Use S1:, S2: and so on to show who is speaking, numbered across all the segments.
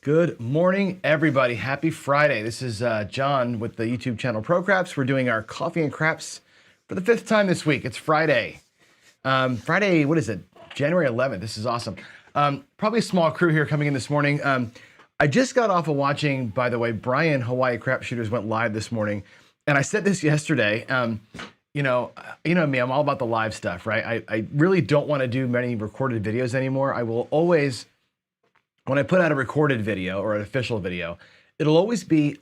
S1: Good morning, everybody. Happy Friday. This is John with the YouTube channel Pro Craps. We're doing our coffee and craps for the 5th time this week. It's Friday. Friday, what is it? January 11th. This is awesome. Probably a small crew here coming in this morning. I just got off of watching, by the way, Brian Hawaii Crap Shooters went live this morning. And I said this yesterday. You know me, I'm all about the live stuff, right? I really don't want to do many recorded videos anymore. I will always, when I put out a recorded video or an official video, it'll always be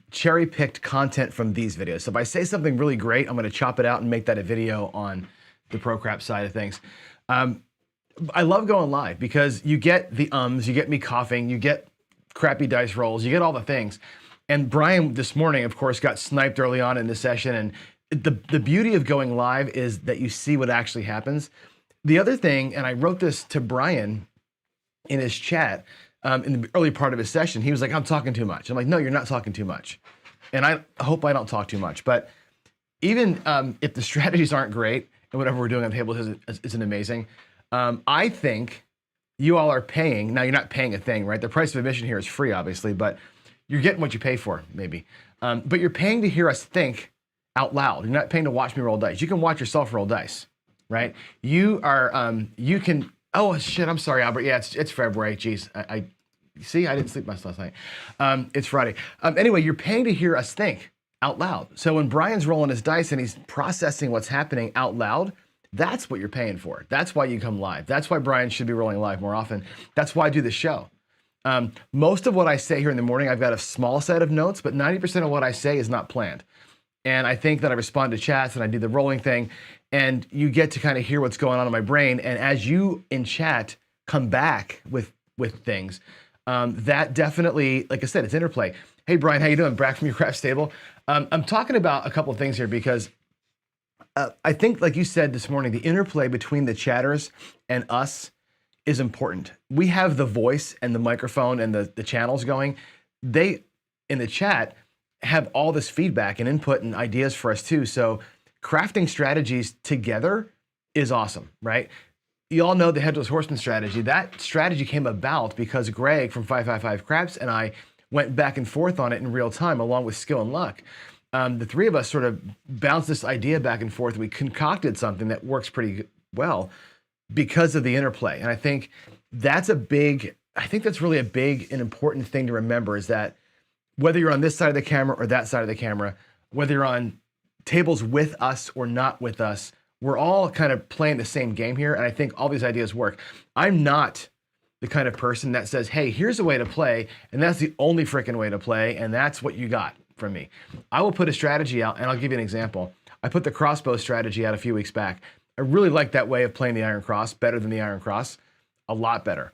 S1: cherry-picked content from these videos. So if I say something really great, I'm going to chop it out and make that a video on the Pro Crap side of things. I love going live because you get the you get me coughing, you get crappy dice rolls, you get all the things. And Brian this morning, of course, got sniped early on in the session. And the beauty of going live is that you see what actually happens. The other thing, and I wrote this to Brian in his chat in the early part of his session, he was like, I'm talking too much. I'm like, no, you're not talking too much. And I hope I don't talk too much. But even if the strategies aren't great and whatever we're doing on the table isn't amazing, I think you all are paying. Now, you're not paying a thing, right? The price of admission here is free, obviously, but you're getting what you pay for, maybe. But you're paying to hear us think out loud. You're not paying to watch me roll dice. You can watch yourself roll dice, right? You are, you can. Oh shit! I'm sorry, Albert. Yeah, it's February. Jeez, I see. I didn't sleep much last night. It's Friday. Anyway, you're paying to hear us think out loud. So when Brian's rolling his dice and he's processing what's happening out loud, that's what you're paying for. That's why you come live. That's why Brian should be rolling live more often. That's why I do the show. Most of what I say here in the morning, I've got a small set of notes, but 90% of what I say is not planned. And I think that I respond to chats and I do the rolling thing, and you get to kind of hear what's going on in my brain. And as you in chat come back with things, that definitely, like I said, it's interplay. Hey, Brian, how you doing? Back from your craft stable. I'm talking about a couple of things here because I think, like you said this morning, the interplay between the chatters and us is important. We have the voice and the microphone and the channels going. They, in the chat, have all this feedback and input and ideas for us too. So crafting strategies together is awesome, right? You all know the Headless Horseman strategy. That strategy came about because Greg from 555 Craps and I went back and forth on it in real time, along with skill and luck. The three of us sort of bounced this idea back and forth. We concocted something that works pretty well because of the interplay. And I think that's really a big and important thing to remember, is that whether you're on this side of the camera or that side of the camera, whether you're on tables with us or not with us, we're all kind of playing the same game here. And I think all these ideas work. I'm not the kind of person that says, hey, here's a way to play, and that's the only freaking way to play, and that's what you got from me. I will put a strategy out, and I'll give you an example. I put the crossbow strategy out a few weeks back. I really like that way of playing the Iron Cross, better than the Iron Cross, a lot better.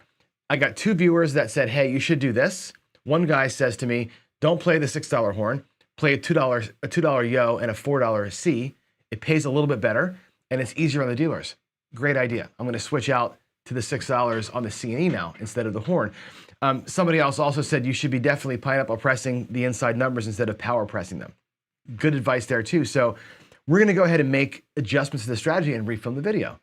S1: I got 2 viewers that said, hey, you should do this. One guy says to me, don't play the $6 horn, play a $2 yo and a $4 C. It pays a little bit better and it's easier on the dealers. Great idea. I'm going to switch out to the $6 on the C and E now instead of the horn. Somebody else also said you should be definitely pineapple pressing the inside numbers instead of power pressing them. Good advice there too. So we're going to go ahead and make adjustments to the strategy and refilm the video.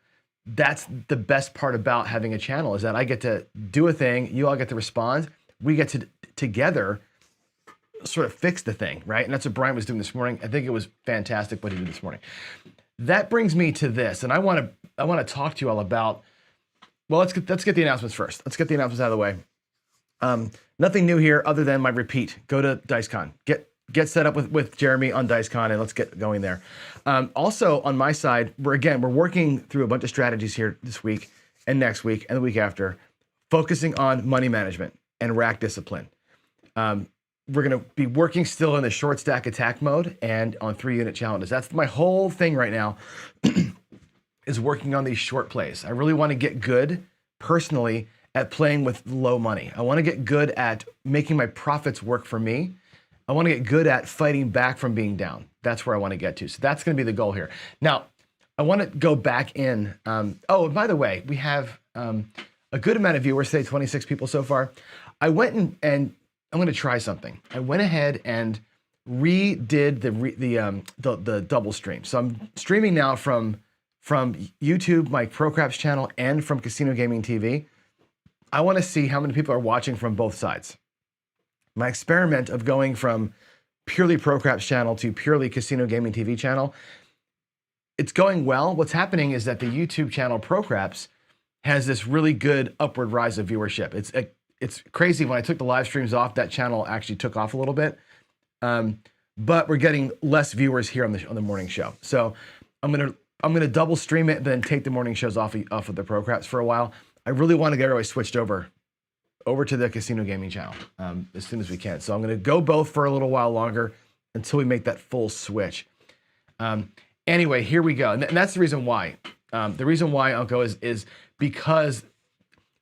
S1: That's the best part about having a channel, is that I get to do a thing, you all get to respond, we get to together sort of fix the thing, right? And that's what Brian was doing this morning. I think it was fantastic what he did this morning. That brings me to this, and I want to talk to you all about. Well, let's get the announcements first. Let's get the announcements out of the way. Nothing new here other than my repeat. Go to DiceCon. Get set up with Jeremy on DiceCon, and let's get going there. Also on my side, we're working through a bunch of strategies here this week and next week and the week after, focusing on money management and rack discipline. We're going to be working still in the short stack attack mode and on 3-unit challenges. That's my whole thing right now, is working on these short plays. I really want to get good personally at playing with low money. I want to get good at making my profits work for me. I want to get good at fighting back from being down. That's where I want to get to. So that's going to be the goal here. Now, I want to go back in. Oh, by the way, we have a good amount of viewers today, 26 people so far. I went and I'm going to try something. I went ahead and redid the double stream. So I'm streaming now from YouTube, my Pro Craps channel, and from Casino Gaming TV. I want to see how many people are watching from both sides. My experiment of going from purely Pro Craps channel to purely Casino Gaming TV channel, it's going well. What's happening is that the YouTube channel Pro Craps has this really good upward rise of viewership. It's crazy. When I took the live streams off, that channel actually took off a little bit. But we're getting less viewers here on the morning show. So I'm gonna double stream it, then take the morning shows off of the Pro Craps for a while. I really want to get everybody switched over to the Casino Gaming channel as soon as we can. So I'm gonna go both for a little while longer until we make that full switch. Anyway, here we go, and that's the reason why. The reason why I'll go is because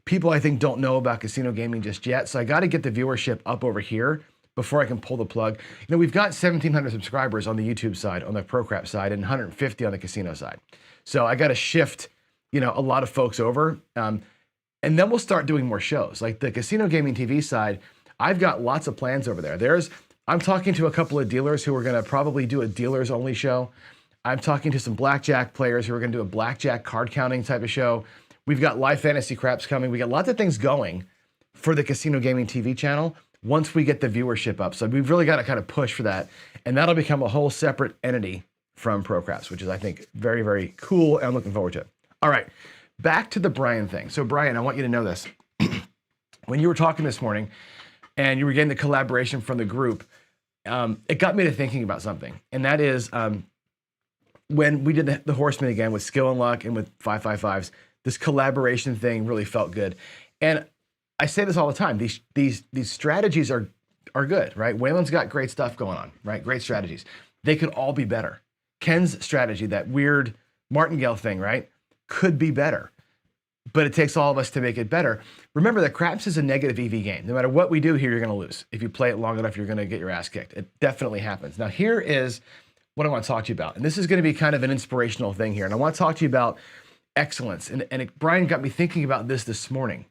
S1: people, I think, don't know about casino gaming just yet. So I got to get the viewership up over here before I can pull the plug. You know, we've got 1,700 subscribers on the YouTube side, on the Pro Crap side, and 150 on the casino side. So I got to shift, you know, a lot of folks over. And then we'll start doing more shows. Like the Casino Gaming TV side, I've got lots of plans over there. I'm talking to a couple of dealers who are going to probably do a dealers only show. I'm talking to some blackjack players who are going to do a blackjack card counting type of show. We've got live fantasy craps coming. We got lots of things going for the Casino Gaming TV channel once we get the viewership up. So we've really got to kind of push for that. And that'll become a whole separate entity from Pro Craps, which is, I think, very, very cool. And I'm looking forward to it. All right, back to the Brian thing. So Brian, I want you to know this. When you were talking this morning and you were getting the collaboration from the group, it got me to thinking about something. And that is when we did the Horseman again with Skill and Luck and with 555s, this collaboration thing really felt good. And I say this all the time, these strategies are good, right? Waylon's got great stuff going on, right? Great strategies. They could all be better. Ken's strategy, that weird martingale thing, right? Could be better, but it takes all of us to make it better. Remember that craps is a negative EV game. No matter what we do here, you're gonna lose. If you play it long enough, you're gonna get your ass kicked. It definitely happens. Now here is what I wanna talk to you about. And this is gonna be kind of an inspirational thing here. And I wanna talk to you about excellence. Brian got me thinking about this morning.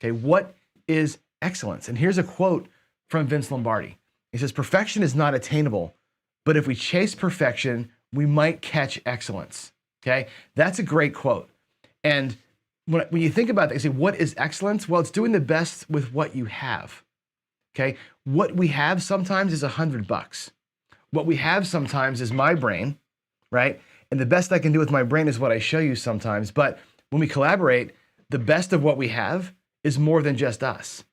S1: Okay, what is excellence? And here's a quote from Vince Lombardi. He says, "Perfection is not attainable, but if we chase perfection, we might catch excellence." Okay, that's a great quote. And when you think about that, you say, what is excellence? Well, it's doing the best with what you have. Okay, what we have sometimes is $100. What we have sometimes is my brain, right? And the best I can do with my brain is what I show you sometimes. But when we collaborate, the best of what we have is more than just us.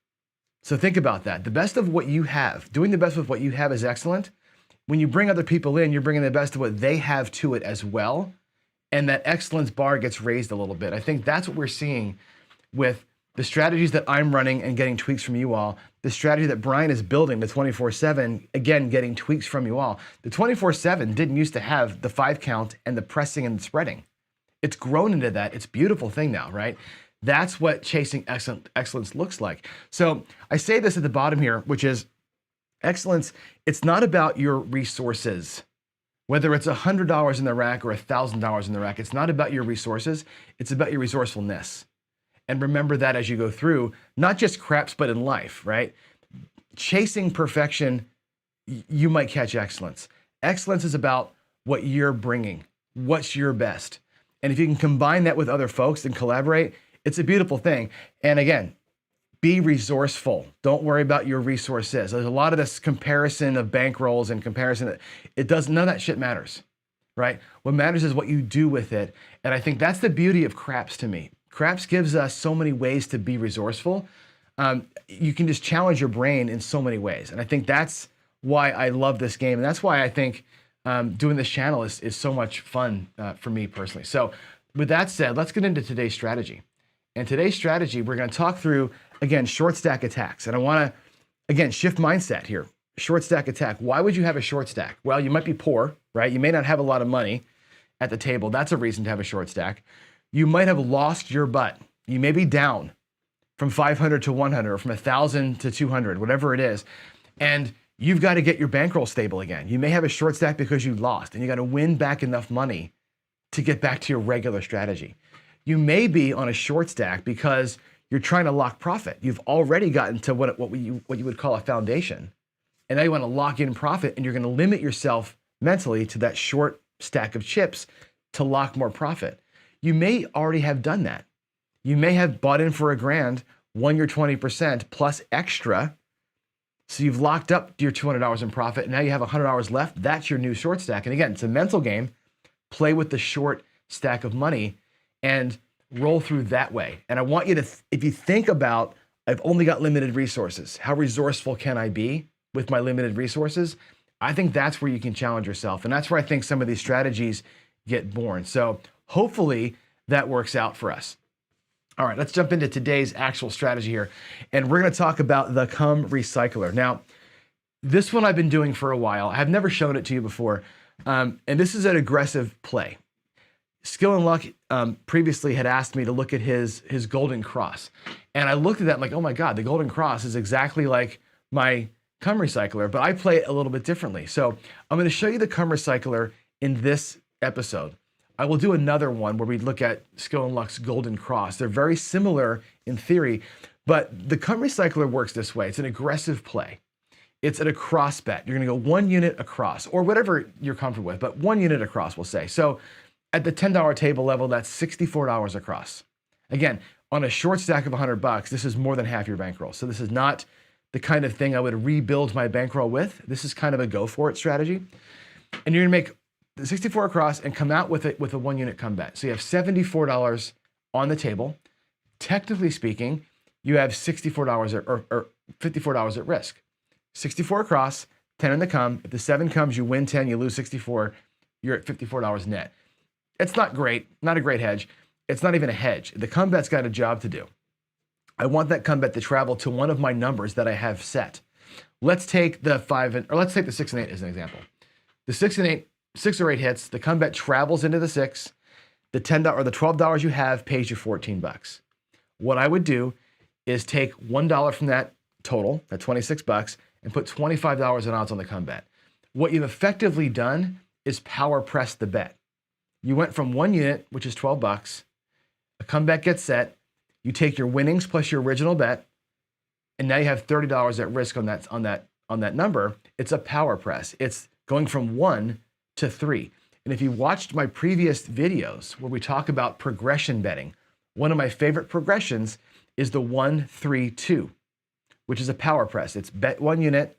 S1: So think about that. The best of what you have, doing the best with what you have is excellent. When you bring other people in, you're bringing the best of what they have to it as well. And that excellence bar gets raised a little bit. I think that's what we're seeing with the strategies that I'm running and getting tweaks from you all. The strategy that Brian is building, the 24/7, again, getting tweaks from you all. The 24/7 didn't used to have the 5 count and the pressing and the spreading. It's grown into that. It's a beautiful thing now, right? That's what chasing excellence looks like. So I say this at the bottom here, which is excellence. It's not about your resources. Whether it's $100 in the rack or $1,000 in the rack, it's not about your resources. It's about your resourcefulness. And remember that as you go through, not just craps, but in life, right? Chasing perfection, you might catch excellence. Excellence is about what you're bringing, what's your best. And if you can combine that with other folks and collaborate, it's a beautiful thing. And again, be resourceful. Don't worry about your resources. There's a lot of this comparison of bankrolls and comparison. None of that shit matters, right? What matters is what you do with it. And I think that's the beauty of craps to me. Craps gives us so many ways to be resourceful. You can just challenge your brain in so many ways. And I think that's why I love this game. And that's why I think doing this channel is so much fun for me personally. So with that said, let's get into today's strategy. And today's strategy, we're going to talk through, again, short stack attacks. And I want to, again, shift mindset here. Short stack attack. Why would you have a short stack? Well, you might be poor, right? You may not have a lot of money at the table. That's a reason to have a short stack. You might have lost your butt. You may be down from 500 to 100 or from 1,000 to 200, whatever it is. And you've got to get your bankroll stable again. You may have a short stack because you lost and you got to win back enough money to get back to your regular strategy. You may be on a short stack because you're trying to lock profit. You've already gotten to what you would call a foundation. And now you want to lock in profit and you're going to limit yourself mentally to that short stack of chips to lock more profit. You may already have done that. You may have bought in for $1,000, won your 20% plus extra, So you've locked up your $200 in profit, and now you have $100 left. That's your new short stack. And again, it's a mental game. Play with the short stack of money and roll through that way. And I want you to, if you think about, I've only got limited resources, how resourceful can I be with my limited resources? I think that's where you can challenge yourself. And that's where I think some of these strategies get born. So hopefully that works out for us. All right, let's jump into today's actual strategy here. And we're gonna talk about the Come Recycler. Now, this one I've been doing for a while. I've never shown it to you before. And this is an aggressive play. Skill and Luck previously had asked me to look at his Golden Cross. And I looked at that like, oh my God, the Golden Cross is exactly like my Come Recycler, but I play it a little bit differently. So I'm gonna show you the Come Recycler in this episode. I will do another one where we look at Skill and Luck's Golden Cross. They're very similar in theory, but the Come Recycler works this way. It's an aggressive play. It's at a cross bet. You're gonna go 1 unit across, or whatever you're comfortable with, but 1 unit across, we'll say. So at the $10 table level, that's $64 across. Again, on a short stack of $100, this is more than half your bankroll. So this is not the kind of thing I would rebuild my bankroll with. This is kind of a go for it strategy. And you're gonna make the 64 across and come out with it with a 1 unit come bet. So you have $74 on the table. Technically speaking, you have $64 or $54 at risk. 64 across, 10 in the come. If the 7 comes, you win 10, you lose 64, you're at $54 net. It's not great, not a great hedge. It's not even a hedge. The come bet's got a job to do. I want that come bet to travel to one of my numbers that I have set. Let's take the 5 or let's take the 6 and 8 as an example. The 6 and 8, 6 or 8 hits, the come bet travels into the 6, the $10 or the $12 you have pays you $14. What I would do is take $1 from that total, that $26, and put $25 in odds on the come bet. What you've effectively done is power press the bet. You went from 1 unit, which is $12, a come bet gets set, you take your winnings plus your original bet, and now you have $30 at risk on that number. It's a power press. It's going from 1 to 3. And if you watched my previous videos where we talk about progression betting, one of my favorite progressions is the 1-3-2, which is a power press. It's bet 1 unit,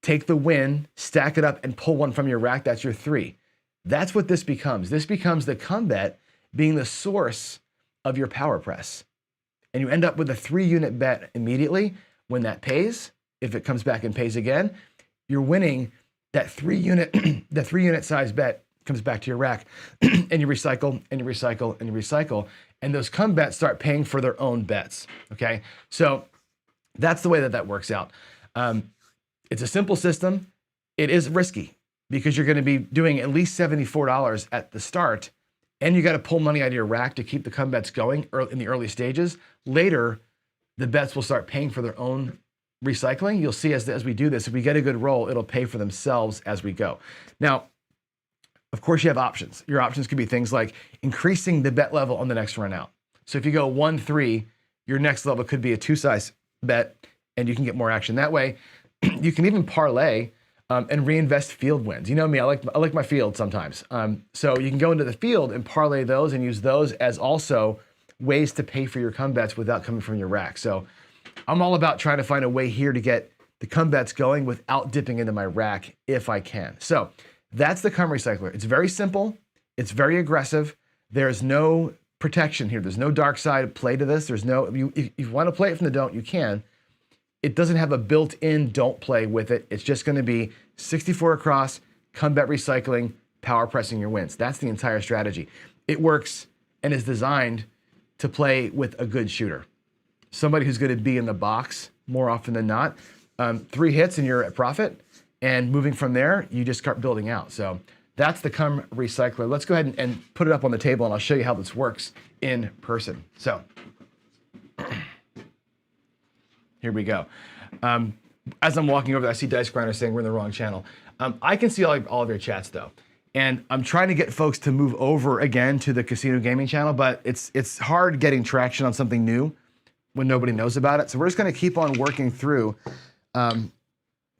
S1: take the win, stack it up, and pull one from your rack. That's your 3. That's what this becomes. This becomes the come bet being the source of your power press. And you end up with a 3 unit bet immediately. When that pays, if it comes back and pays again, you're winning that 3 unit, the 3 unit size bet comes back to your rack and you recycle and you recycle and you recycle. And those come bets start paying for their own bets. Okay. So that's the way that works out. It's a simple system. It is risky because you're going to be doing at least $74 at the start, and you got to pull money out of your rack to keep the come bets going in the early stages. Later, the bets will start paying for their own recycling. You'll see as we do this, if we get a good roll, it'll pay for themselves as we go. Now, of course, you have options. Your options could be things like increasing the bet level on the next run out. So if you go 1-3, your next level could be a 2-size bet, and you can get more action that way. You can even parlay and reinvest field wins. You know me, I like my field sometimes. So you can go into the field and parlay those and use those as also ways to pay for your come bets without coming from your rack. So I'm all about trying to find a way here to get the come bets going without dipping into my rack if I can. So that's the Come Recycler. It's very simple. It's very aggressive. There's no protection here. There's no dark side play to this. There's no, if you want to play it from the don't, you can. It doesn't have a built-in don't play with it. It's just going to be 64 across, come bet recycling, power pressing your wins. That's the entire strategy. It works and is designed to play with a good shooter. Somebody who's going to be in the box more often than not. 3 hits and you're at profit. And moving from there, you just start building out. So that's the Come Recycler. Let's go ahead and put it up on the table, and I'll show you how this works in person. So here we go. As I'm walking over there, I see Dice Grinder saying we're in the wrong channel. I can see all of your chats though. And I'm trying to get folks to move over again to the Casino Gaming channel, but it's hard getting traction on something new when nobody knows about it. So we're just gonna keep on working through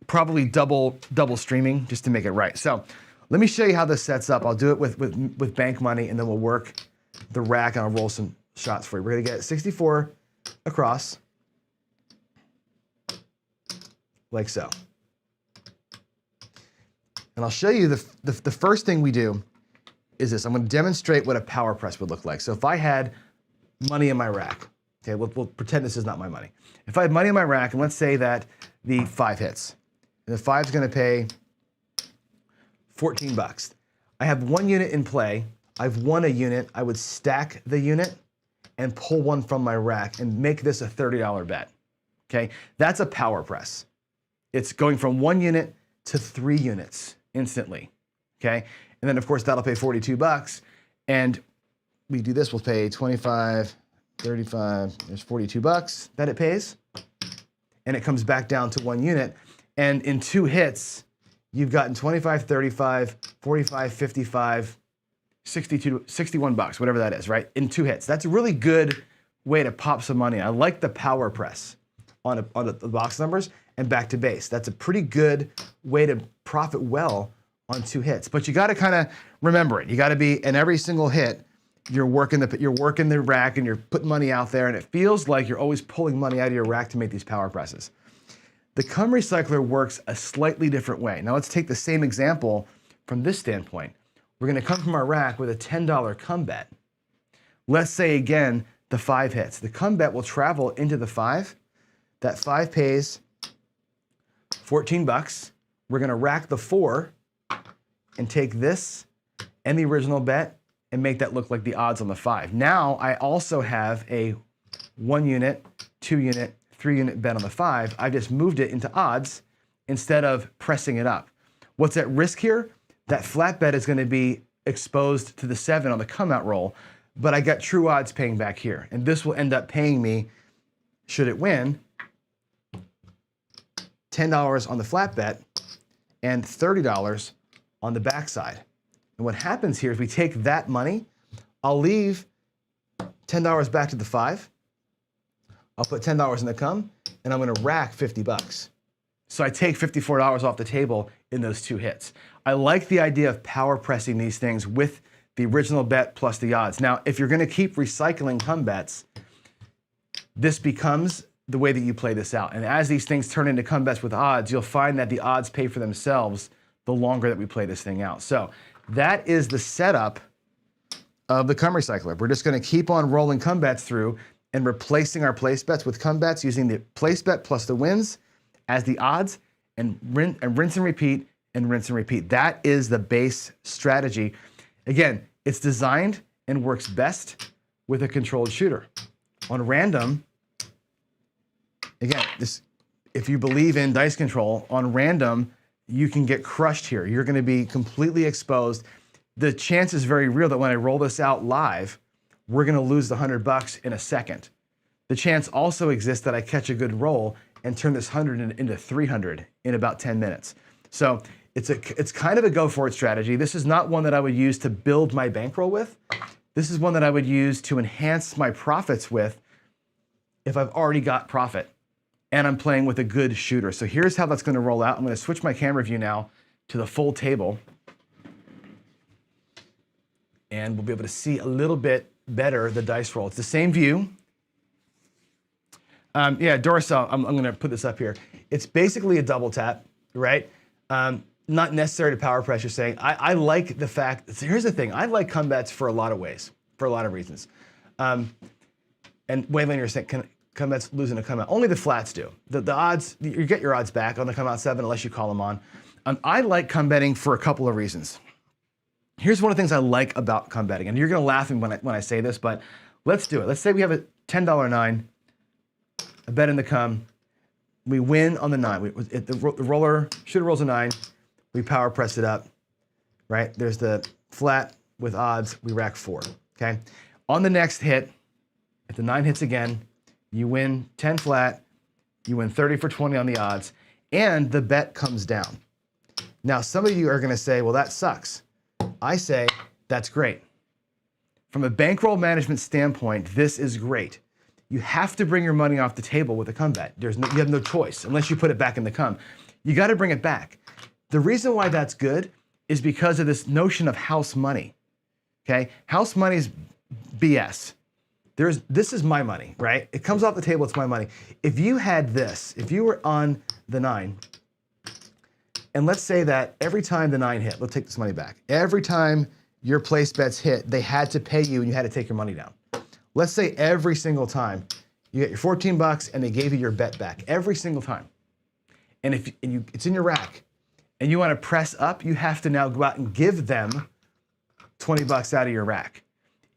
S1: probably double streaming just to make it right. So let me show you how this sets up. I'll do it with bank money, and then we'll work the rack, and I'll roll some shots for you. We're gonna get 64 across. like so. And I'll show you the first thing we do is this. I'm going to demonstrate what a power press would look like. So if I had money in my rack, okay, we'll pretend this is not my money. If I had money in my rack, and let's say that the 5 hits, and the 5's going to pay 14 bucks. I have 1 unit in play. I've won a unit. I would stack the unit and pull one from my rack and make this a $30 bet. Okay, that's a power press. It's going from 1 unit to 3 units instantly. Okay, and then of course that'll pay 42 bucks. And we do this, we'll pay 25, 35, there's 42 bucks that it pays. And it comes back down to 1 unit. And in 2 hits, you've gotten 25, 35, 45, 55, 62, 61 bucks, whatever that is, right? In 2 hits. That's a really good way to pop some money. I like the power press on the box numbers and back to base. That's a pretty good way to profit well on 2 hits. But you got to kind of remember it. You got to be in every single hit. You're working the rack and you're putting money out there, and it feels like you're always pulling money out of your rack to make these power presses. The cum recycler works a slightly different way. Now let's take the same example from this standpoint. We're going to come from our rack with a $10 cum bet. Let's say again the 5 hits. The cum bet will travel into the 5. That 5 pays 14 bucks. We're going to rack the 4 and take this and the original bet and make that look like the odds on the 5. Now I also have a 1 unit, 2 unit, 3 unit bet on the 5. I just moved it into odds instead of pressing it up. What's at risk here? That flat bet is going to be exposed to the 7 on the come out roll, but I got true odds paying back here. And this will end up paying me, should it win, $10 on the flat bet and $30 on the backside. And what happens here is we take that money, I'll leave $10 back to the 5, I'll put $10 in the cum, and I'm gonna rack 50 bucks. So I take $54 off the table in those 2 hits. I like the idea of power pressing these things with the original bet plus the odds. Now, if you're gonna keep recycling cum bets, this becomes the way that you play this out. And as these things turn into cum bets with odds, you'll find that the odds pay for themselves the longer that we play this thing out. So that is the setup of the cum recycler. We're just going to keep on rolling cum bets through and replacing our place bets with cum bets using the place bet plus the wins as the odds, and rinse and repeat and rinse and repeat. That is the base strategy. Again, it's designed and works best with a controlled shooter. On random, again, if you believe in dice control, on random, you can get crushed here. You're going to be completely exposed. The chance is very real that when I roll this out live, we're going to lose the 100 bucks in a second. The chance also exists that I catch a good roll and turn this 100 into 300 in about 10 minutes. So it's kind of a go for it strategy. This is not one that I would use to build my bankroll with. This is one that I would use to enhance my profits with if I've already got profit and I'm playing with a good shooter. So here's how that's going to roll out. I'm going to switch my camera view now to the full table. And we'll be able to see a little bit better the dice roll. It's the same view. Yeah, Dorcel, I'm going to put this up here. It's basically a double tap, right? Not necessary to power press, you're saying. I like the fact, so here's the thing. I like cum bets for a lot of ways, for a lot of reasons. And Waylon, you're saying, cum bets losing a come out. Only the flats do. The odds, you get your odds back on the come out 7 unless you call them on. I like cum betting for a couple of reasons. Here's one of the things I like about cum betting, and you're gonna laugh when I say this, but let's do it. Let's say we have a $10 9, a bet in the cum, we win on the 9. The shooter rolls a 9, we power press it up, right? There's the flat with odds, we rack 4, okay? On the next hit, if the 9 hits again, you win 10 flat, you win 30 for 20 on the odds, and the bet comes down. Now, some of you are gonna say, well, that sucks. I say, that's great. From a bankroll management standpoint, this is great. You have to bring your money off the table with a cum bet. You have no choice unless you put it back in the cum. You gotta bring it back. The reason why that's good is because of this notion of house money, okay? House money is BS. This is my money, right? It comes off the table, it's my money. If you had this, if you were on the 9. And let's say that every time the 9 hit, let's take this money back. Every time your place bets hit, they had to pay you and you had to take your money down. Let's say every single time you get your 14 bucks and they gave you your bet back every single time. And if it's in your rack and you want to press up, you have to now go out and give them 20 bucks out of your rack.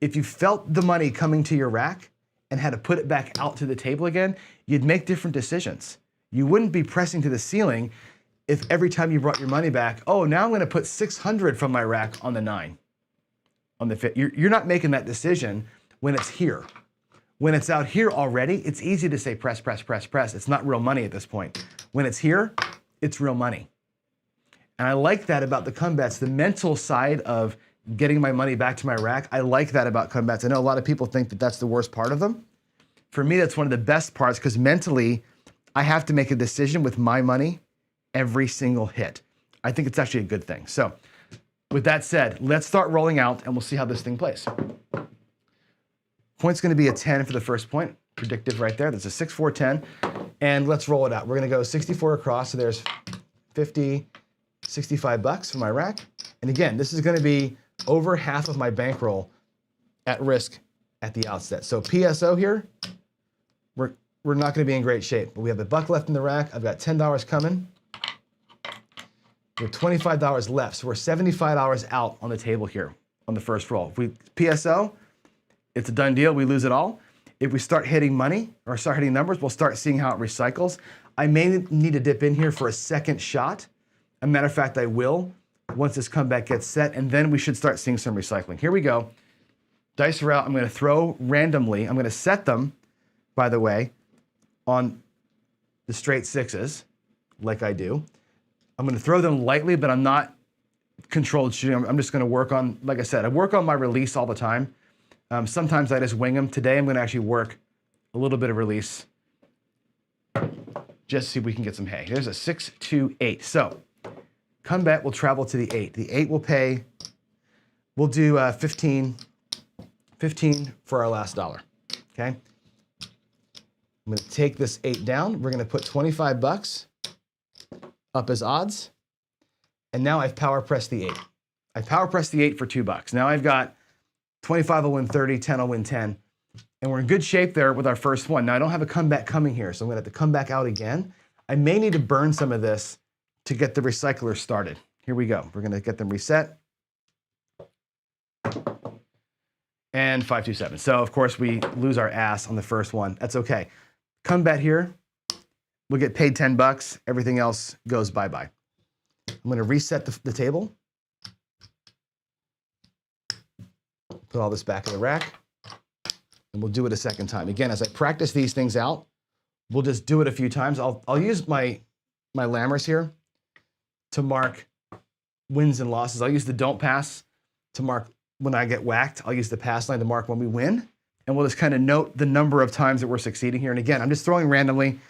S1: If you felt the money coming to your rack and had to put it back out to the table again, you'd make different decisions. You wouldn't be pressing to the ceiling if every time you brought your money back, oh, now I'm going to put 600 from my rack on the 9, on the 5. You're not making that decision when it's here. When it's out here already, it's easy to say press, press, press, press. It's not real money at this point. When it's here, it's real money. And I like that about the come bets, the mental side of getting my money back to my rack. I like that about come bets. I know a lot of people think that that's the worst part of them. For me, that's one of the best parts because mentally, I have to make a decision with my money every single hit. I think it's actually a good thing. So with that said, let's start rolling out and we'll see how this thing plays. Point's going to be a 10 for the first point. Predictive right there. That's a 6, 4, 10. And let's roll it out. We're going to go 64 across. So there's 50, 65 bucks for my rack. And again, this is going to be over half of my bankroll at risk at the outset. So PSO here, we're not going to be in great shape. But we have a buck left in the rack. I've got $10 coming. We have $25 left. So we're $75 out on the table here on the first roll. If we PSO, it's a done deal. We lose it all. If we start hitting money or start hitting numbers, we'll start seeing how it recycles. I may need to dip in here for a second shot. As a matter of fact, I will once this comeback gets set, and then we should start seeing some recycling. Here we go. Dice are out. I'm going to throw randomly. I'm going to set them, by the way, on the straight 6s, like I do. I'm going to throw them lightly, but I'm not controlled shooting. I'm just going to work on, like I said, I work on my release all the time. Sometimes I just wing them. Today I'm going to actually work a little bit of release just to see if we can get some hay. There's a 6, 2, 8. So come bet will travel to the 8. The 8 will pay, we'll do 15 for our last dollar, okay? I'm going to take this 8 down. We're going to put 25 bucks up as odds. And now I've power pressed the 8. I power pressed the 8 for $2. Now I've got 25 will win 30, 10 will win 10. And we're in good shape there with our first one. Now I don't have a comeback coming here, so I'm gonna have to come back out again. I may need to burn some of this to get the recycler started. Here we go. We're gonna get them reset. And 5, 2, 7. So of course we lose our ass on the first one. That's okay. Come bet here. We'll get paid $10. Everything else goes bye-bye. I'm gonna reset the table. Put all this back in the rack, and we'll do it a second time. Again, as I practice these things out, we'll just do it a few times. I'll use my lammers here to mark wins and losses. I'll use the don't pass to mark when I get whacked. I'll use the pass line to mark when we win, and we'll just kind of note the number of times that we're succeeding here. And again, I'm just throwing randomly,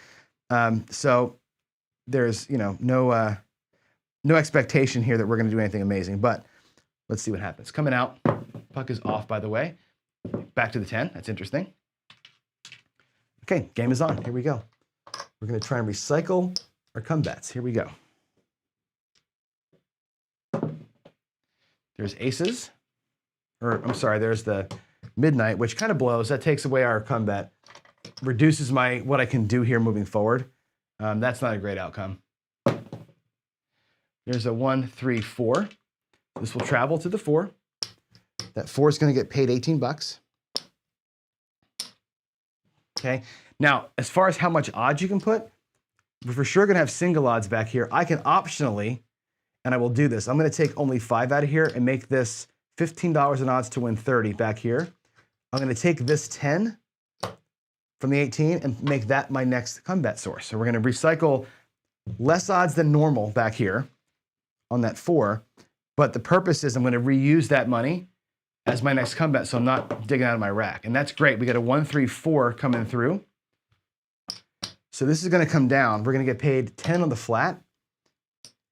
S1: so there's no expectation here that we're going to do anything amazing. But let's see what happens. Coming out. Puck is off, by the way. Back to the 10. That's interesting. Okay, game is on. Here we go. We're going to try and recycle our come bets. Here we go. There's aces. Or, I'm sorry, there's the midnight, which kind of blows. That takes away our come bet. Reduces what I can do here moving forward. That's not a great outcome. There's a 1, 3, 4. This will travel to the 4. That 4 is going to get paid $18. Okay. Now, as far as how much odds you can put, we're for sure going to have single odds back here. I can optionally, and I will do this, I'm going to take only 5 out of here and make this $15 in odds to win 30 back here. I'm going to take this 10 from the 18 and make that my next come bet source. So we're going to recycle less odds than normal back here on that 4. But the purpose is I'm going to reuse that money as my next come bet, so I'm not digging out of my rack. And that's great. We got a 1, 3, 4 coming through. So this is going to come down. We're going to get paid 10 on the flat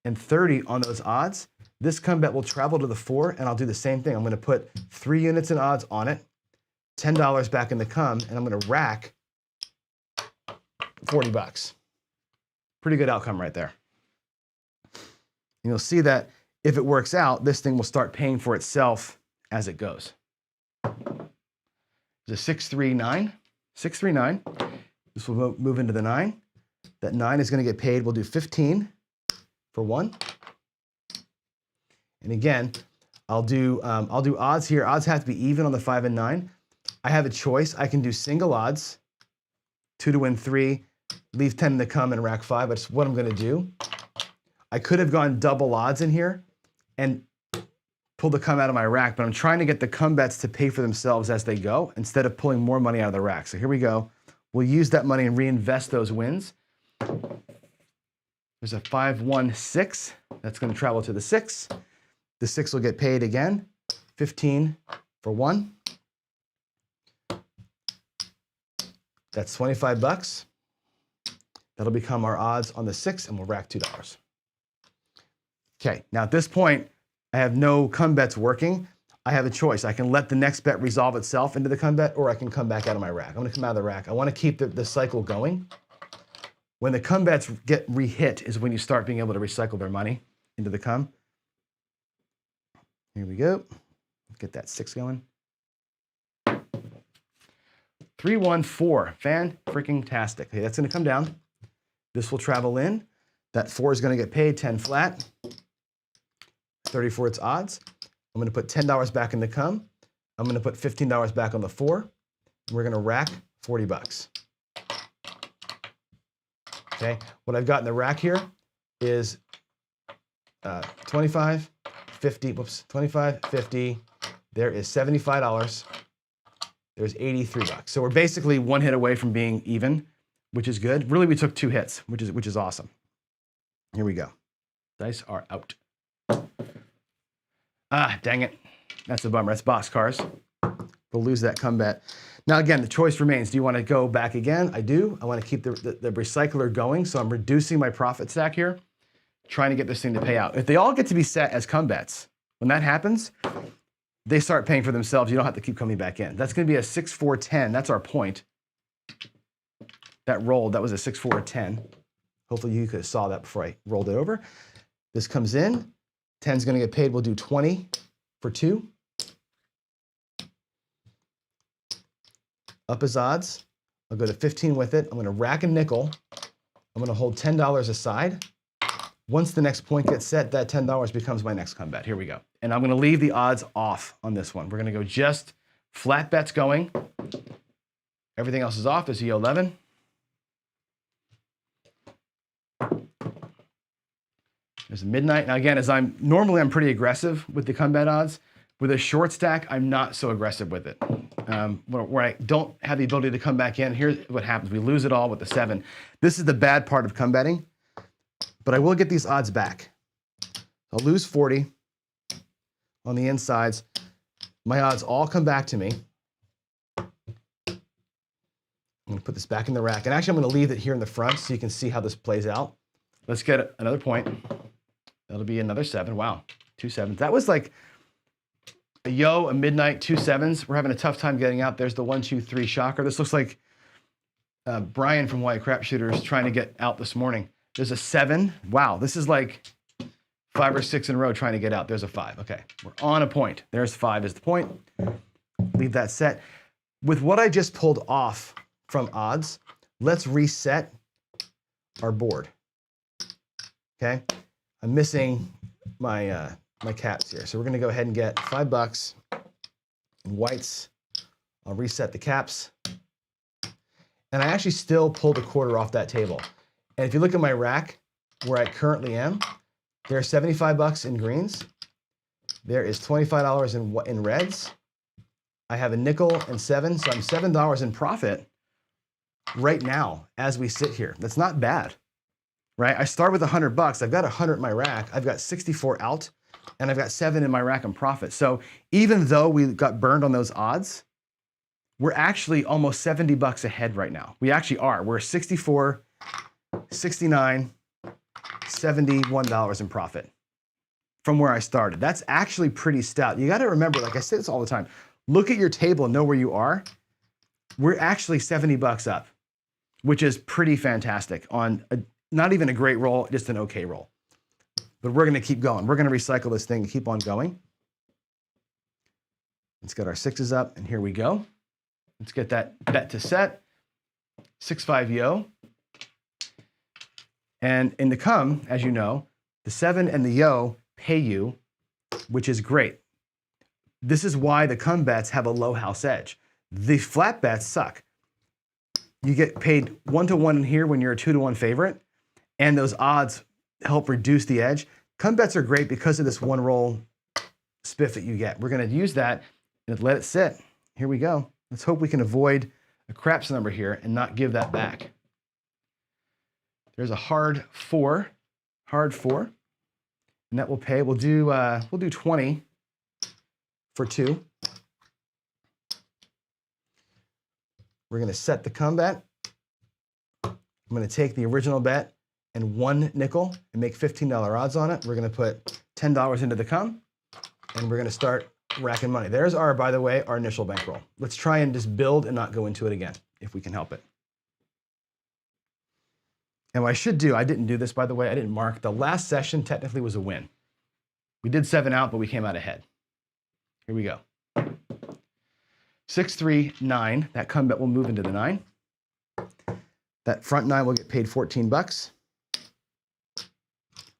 S1: and 30 on those odds. This come bet will travel to the 4, and I'll do the same thing. I'm going to put 3 units in odds on it, $10 back in the come, and I'm going to rack $40. Pretty good outcome right there. And you'll see that if it works out, this thing will start paying for itself as it goes. There's a 639, 639. This will move into the 9. That 9 is going to get paid. We'll do 15 for 1. And again, I'll do odds here. Odds have to be even on the 5 and 9. I have a choice. I can do single odds, 2 to win 3, leave 10 to come in rack 5. That's what I'm going to do. I could have gone double odds in here and pulled the come out of my rack, but I'm trying to get the come bets to pay for themselves as they go instead of pulling more money out of the rack. So here we go. We'll use that money and reinvest those wins. There's a 5, 1, 6. That's going to travel to the 6. The 6 will get paid again. 15 for 1. That's 25 bucks. That'll become our odds on the 6, and we'll rack $2. Okay, now at this point, I have no come bets working. I have a choice. I can let the next bet resolve itself into the come bet, or I can come back out of my rack. I'm going to come out of the rack. I want to keep the cycle going. When the come bets get re-hit is when you start being able to recycle their money into the come. Here we go. Get that 6 going. 3, 1, 4. Fan-freaking-tastic. Okay, that's going to come down. This will travel in. That 4 is going to get paid 10 flat. 30 for its odds. I'm going to put $10 back in the come. I'm going to put $15 back on the 4. And we're going to rack 40 bucks. Okay, what I've got in the rack here is 25, 50, whoops, 25, 50. There is $75. There's 83 bucks. So we're basically one hit away from being even, which is good. Really, we took 2 hits, which is awesome. Here we go. Dice are out. Ah, dang it. That's a bummer. That's boxcars. We'll lose that come bet. Now, again, the choice remains. Do you want to go back again? I do. I want to keep the recycler going, so I'm reducing my profit stack here, trying to get this thing to pay out. If they all get to be set as come bets, when that happens, they start paying for themselves. You don't have to keep coming back in. That's going to be a 6, 4, 10. That's our point. That rolled. That was a 6, 4, 10. Hopefully you could have saw that before I rolled it over. This comes in. 10 is going to get paid. We'll do 20 for 2. Up as odds. I'll go to 15 with it. I'm going to rack a nickel. I'm going to hold $10 aside. Once the next point gets set, that $10 becomes my next come bet. Here we go. And I'm going to leave the odds off on this one. We're going to go just flat bets going. Everything else is off. There's a 11. There's a midnight. Now again, normally I'm pretty aggressive with the come bet odds. With a short stack, I'm not so aggressive with it. Where I don't have the ability to come back in, here's what happens. We lose it all with the 7. This is the bad part of come betting, but I will get these odds back. I'll lose 40 on the insides. My odds all come back to me. I'm going to put this back in the rack. And actually, I'm going to leave it here in the front so you can see how this plays out. Let's get another point. That'll be another 7. Wow, 2 7s. That was like a yo, a midnight, 2 7s. We're having a tough time getting out. There's the 1, 2, 3 shocker. This looks like Brian from White Crap Shooters trying to get out this morning. There's a 7. Wow, this is like 5 or 6 in a row trying to get out. There's a 5. Okay, we're on a point. There's 5 is the point. Leave that set. With what I just pulled off from odds, let's reset our board. Okay, I'm missing my my caps here, so we're going to go ahead and get $5 in whites. I'll reset the caps, and I actually still pulled a quarter off that table. And if you look at my rack, where I currently am, there's $75 in greens. There is $25 in reds. I have a nickel and 7, so I'm $7 in profit right now as we sit here. That's not bad, right? I start with $100. I've got 100 in my rack. I've got 64 out, and I've got 7 in my rack in profit. So even though we got burned on those odds, we're actually almost $70 ahead right now. We actually are. We're 64, 69, $71 in profit from where I started. That's actually pretty stout. You got to remember, like I say this all the time, look at your table and know where you are. We're actually $70 up, which is pretty fantastic on not even a great roll, just an okay roll. But we're gonna keep going. We're gonna recycle this thing and keep on going. Let's get our sixes up, and here we go. Let's get that bet to set. 6-5 yo. And in the come, as you know, the 7 and the yo pay you, which is great. This is why the come bets have a low house edge. The flat bets suck. You get paid 1-to-1 in here when you're a 2-to-1 favorite, and those odds help reduce the edge. Come bets are great because of this one roll spiff that you get. We're gonna use that and let it sit. Here we go. Let's hope we can avoid a craps number here and not give that back. There's a hard 4, and that will pay. We'll do 20 for 2. We're gonna set the come bet. I'm gonna take the original bet and 1 nickel and make $15 odds on it. We're gonna put $10 into the come, and we're gonna start racking money. There's our, by the way, our initial bankroll. Let's try and just build and not go into it again, if we can help it. And what I should do, I didn't do this, by the way, I didn't mark. The last session technically was a win. We did 7 out, but we came out ahead. Here we go. 6, 3, 9. That come bet will move into the 9. That front 9 will get paid 14 bucks.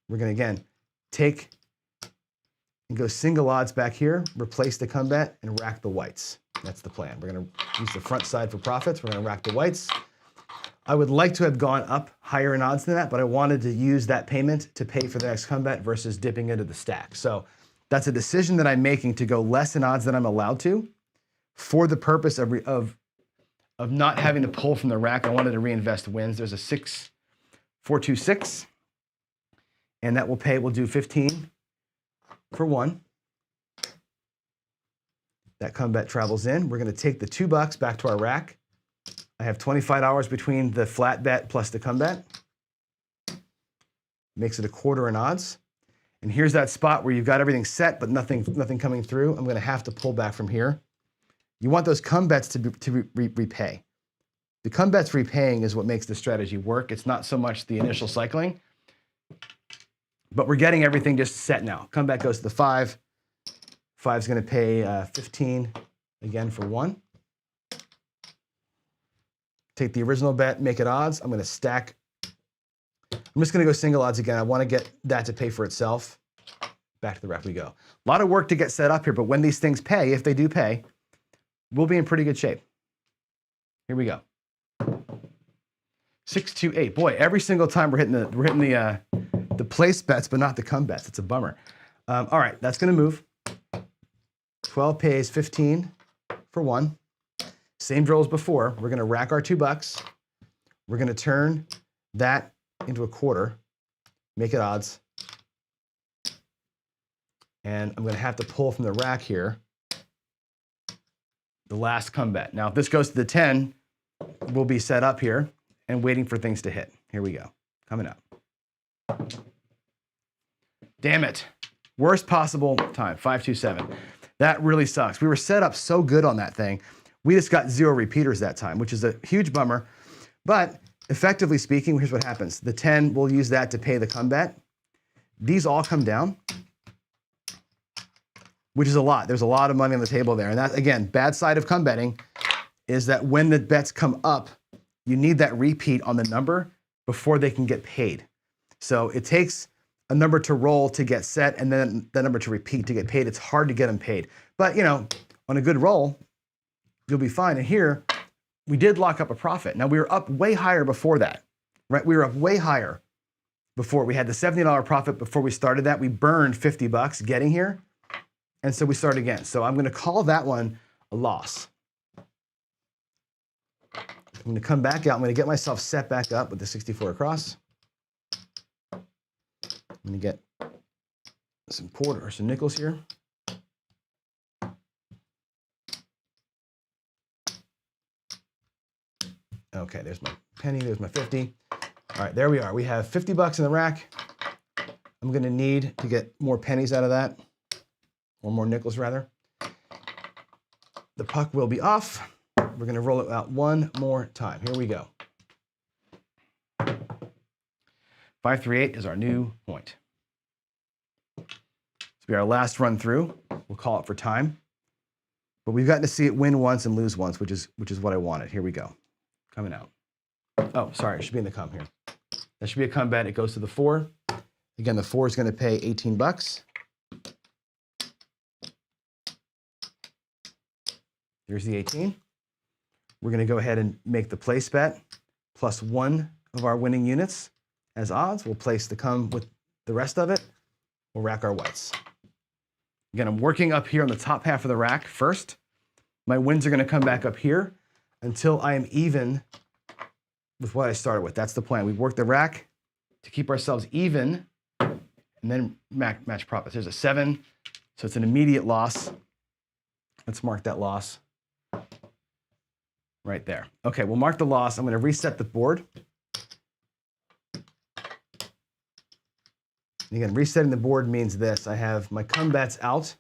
S1: We're gonna, again, take and go single odds back here, replace the come bet, and rack the whites. That's the plan. We're gonna use the front side for profits. We're gonna rack the whites. I would like to have gone up higher in odds than that, but I wanted to use that payment to pay for the next come bet versus dipping into the stack. So that's a decision that I'm making to go less in odds than I'm allowed to for the purpose of not having to pull from the rack. I wanted to reinvest wins. There's a 6, 4, 2, 6, and that will pay. We'll do 15 for 1. That come bet travels in. We're gonna take the $2 back to our rack. I have $25 between the flat bet plus the come bet. Makes it a quarter in odds. And here's that spot where you've got everything set, but nothing coming through. I'm gonna have to pull back from here. You want those come bets to repay. The come bets repaying is what makes the strategy work. It's not so much the initial cycling, but we're getting everything just set now. Come bet goes to the 5. 5's gonna pay 15 again for 1. Take the original bet, make it odds. I'm gonna stack. I'm just gonna go single odds again. I wanna get that to pay for itself. Back to the rack we go. A lot of work to get set up here, but when these things pay, if they do pay, we'll be in pretty good shape. Here we go. 6, 2, 8. Boy, every single time we're hitting the place bets, but not the come bets. It's a bummer. All right, that's gonna move. 12 pays 15 for 1. Same drill as before. We're gonna rack our $2. We're gonna turn that into a quarter, make it odds. And I'm gonna have to pull from the rack here the last come bet. Now, if this goes to the 10, we'll be set up here and waiting for things to hit. Here we go, coming up. Damn it, worst possible time, 5, 2, 7. That really sucks. We were set up so good on that thing. We just got 0 repeaters that time, which is a huge bummer. But effectively speaking, here's what happens. The 10, we'll use that to pay the come bet. These all come down, which is a lot. There's a lot of money on the table there. And that, again, bad side of come betting is that when the bets come up, you need that repeat on the number before they can get paid. So it takes a number to roll to get set and then the number to repeat to get paid. It's hard to get them paid. But, you know, on a good roll, you'll be fine. And here, we did lock up a profit. Now, we were up way higher before that, right? We were up way higher before. We had the $70 profit before we started that. We burned 50 bucks getting here. And so we start again. So I'm gonna call that one a loss. I'm gonna come back out. I'm gonna get myself set back up with the 64 across. I'm gonna get some quarter or some nickels here. Okay, there's my penny, there's my 50. All right, there we are. We have 50 bucks in the rack. I'm gonna need to get more pennies out of that, or more nickels rather. The puck will be off. We're gonna roll it out one more time. Here we go. 538 is our new point. This will be our last run through. We'll call it for time. But we've gotten to see it win once and lose once, which is what I wanted. Here we go. Coming out. Oh, sorry, it should be in the come here. That should be a come bet. It goes to the 4. Again, the 4 is going to pay 18 bucks. Here's the 18. We're going to go ahead and make the place bet plus 1 of our winning units as odds. We'll place the come with the rest of it. We'll rack our whites. Again, I'm working up here on the top half of the rack first. My wins are going to come back up here until I am even with what I started with. That's the plan. We work the rack to keep ourselves even and then match profits. There's a 7, so it's an immediate loss. Let's mark that loss right there. Okay, we'll mark the loss. I'm going to reset the board. And again, resetting the board means this. I have my come bets out,